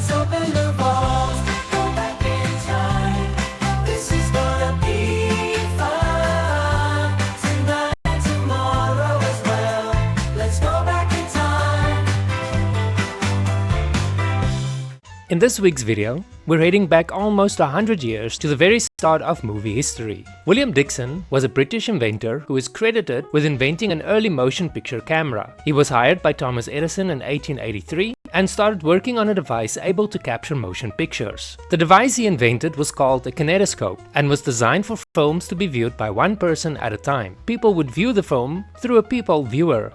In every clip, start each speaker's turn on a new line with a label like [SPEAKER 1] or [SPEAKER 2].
[SPEAKER 1] Let's open the vaults, go back in time. This is gonna be fun. Tonight and tomorrow as well. Let's go back in time.
[SPEAKER 2] In this week's video, we're heading back almost 100 years to the very start of movie history. William Dixon was a British inventor who is credited with inventing an early motion picture camera. He was hired by Thomas Edison in 1883 and started working on a device able to capture motion pictures. The device he invented was called a kinetoscope and was designed for films to be viewed by one person at a time. People would view the film through a people viewer.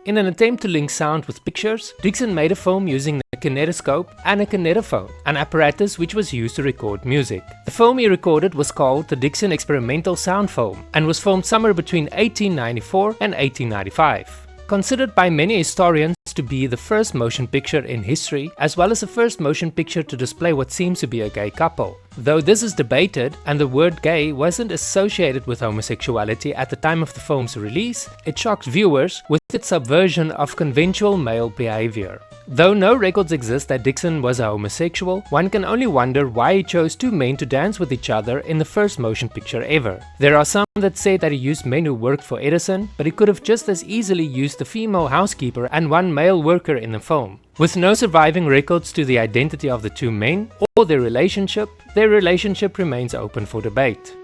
[SPEAKER 2] In an attempt to link sound with pictures, Dixon made a film using a kinetoscope and a kinetophone, an apparatus which was used to record music. The film he recorded was called the Dixon Experimental Sound Film and was filmed somewhere between 1894 and 1895. Considered by many historians to be the first motion picture in history, as well as the first motion picture to display what seems to be a gay couple. Though this is debated and the word gay wasn't associated with homosexuality at the time of the film's release, it shocked viewers with its subversion of conventional male behavior. Though no records exist that Dixon was a homosexual, one can only wonder why he chose two men to dance with each other in the first motion picture ever. There are some that say that he used men who worked for Edison, but he could have just as easily used the female housekeeper and one male worker in the film. With no surviving records to the identity of the two men or their relationship remains open for debate.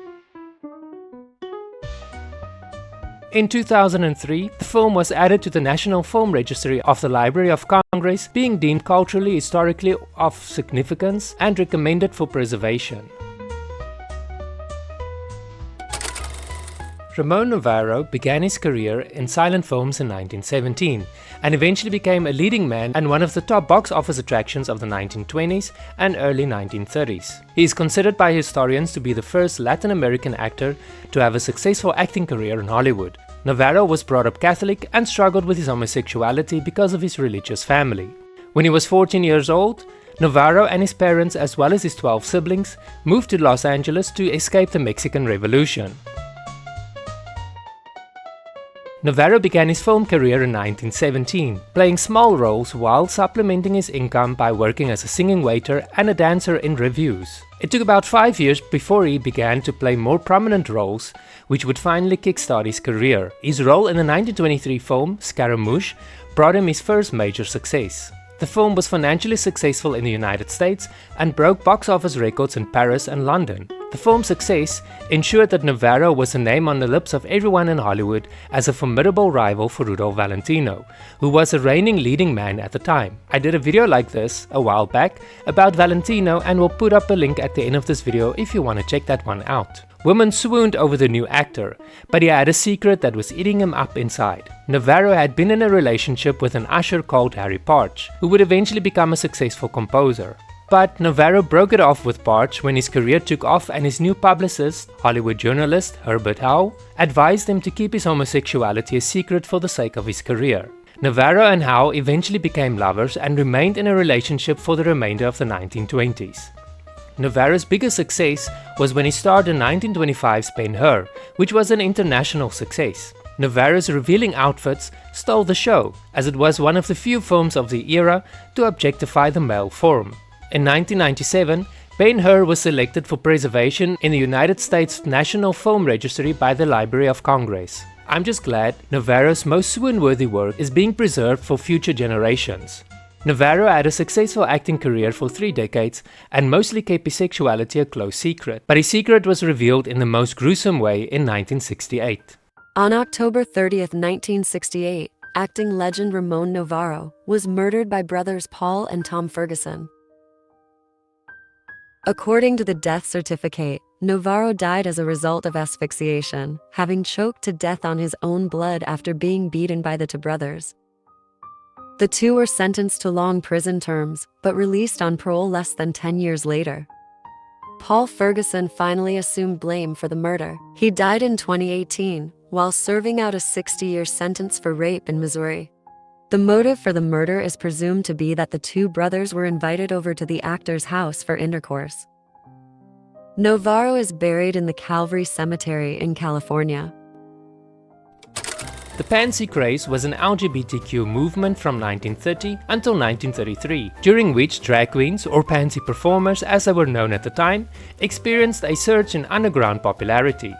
[SPEAKER 2] In 2003, the film was added to the National Film Registry of the Library of Congress, being deemed culturally, historically of significance and recommended for preservation. Ramon Novarro began his career in silent films in 1917 and eventually became a leading man and one of the top box office attractions of the 1920s and early 1930s. He is considered by historians to be the first Latin American actor to have a successful acting career in Hollywood. Novarro was brought up Catholic and struggled with his homosexuality because of his religious family. When he was 14 years old, Novarro and his parents, as well as his 12 siblings, moved to Los Angeles to escape the Mexican Revolution. Novarro began his film career in 1917, playing small roles while supplementing his income by working as a singing waiter and a dancer in revues. It took about 5 years before he began to play more prominent roles, which would finally kickstart his career. His role in the 1923 film Scaramouche brought him his first major success. The film was financially successful in the United States and broke box office records in Paris and London. The film's success ensured that Novarro was a name on the lips of everyone in Hollywood as a formidable rival for Rudolph Valentino, who was a reigning leading man at the time. I did a video like this a while back about Valentino and will put up a link at the end of this video if you want to check that one out. Women swooned over the new actor, but he had a secret that was eating him up inside. Novarro had been in a relationship with an usher called Harry Parch, who would eventually become a successful composer. But Novarro broke it off with Parch when his career took off and his new publicist, Hollywood journalist Herbert Howe, advised him to keep his homosexuality a secret for the sake of his career. Novarro and Howe eventually became lovers and remained in a relationship for the remainder of the 1920s. Novarro's biggest success was when he starred in 1925's Ben-Hur, which was an international success. Novarro's revealing outfits stole the show, as it was one of the few films of the era to objectify the male form. In 1997, Ben-Hur was selected for preservation in the United States National Film Registry by the Library of Congress. I'm just glad Novarro's most swoon-worthy work is being preserved for future generations. Novarro had a successful acting career for 3 decades and mostly kept his sexuality a close secret, but his secret was revealed in the most gruesome way in 1968.
[SPEAKER 3] On October 30th, 1968, acting legend Ramon Novarro was murdered by brothers Paul and Tom Ferguson. According to the death certificate, Novarro died as a result of asphyxiation, having choked to death on his own blood after being beaten by the two brothers. The two were sentenced to long prison terms, but released on parole less than 10 years later. Paul Ferguson finally assumed blame for the murder. He died in 2018, while serving out a 60-year sentence for rape in Missouri. The motive for the murder is presumed to be that the two brothers were invited over to the actor's house for intercourse. Novarro is buried in the Calvary Cemetery in California.
[SPEAKER 2] The Pansy Craze was an LGBTQ movement from 1930 until 1933, during which drag queens, or pansy performers as they were known at the time, experienced a surge in underground popularity.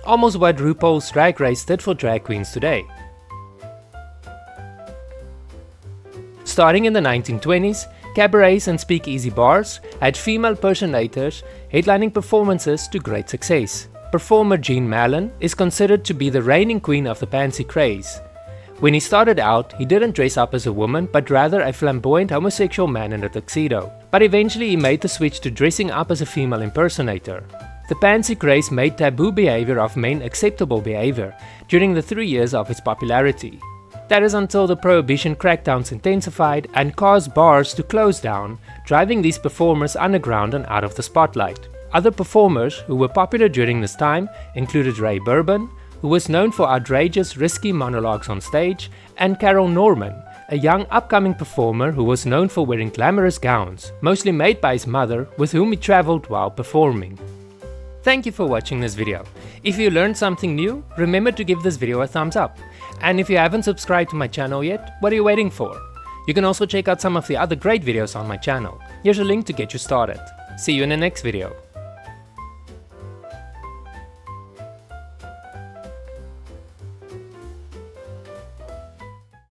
[SPEAKER 2] Almost what RuPaul's Drag Race did for drag queens today. Starting in the 1920s, cabarets and speakeasy bars had female personators headlining performances to great success. Performer Gene Malin is considered to be the reigning queen of the Pansy Craze. When he started out, he didn't dress up as a woman but rather a flamboyant homosexual man in a tuxedo. But eventually he made the switch to dressing up as a female impersonator. The Pansy Craze made taboo behavior of men acceptable behavior during the 3 years of its popularity. That is until the prohibition crackdowns intensified and caused bars to close down, driving these performers underground and out of the spotlight. Other performers who were popular during this time included Ray Bourbon, who was known for outrageous, risky monologues on stage, and Carol Norman, a young upcoming performer who was known for wearing glamorous gowns, mostly made by his mother, with whom he traveled while performing. Thank you for watching this video. If you learned something new, remember to give this video a thumbs up. And if you haven't subscribed to my channel yet, what are you waiting for? You can also check out some of the other great videos on my channel. Here's a link to get you started. See you in the next video.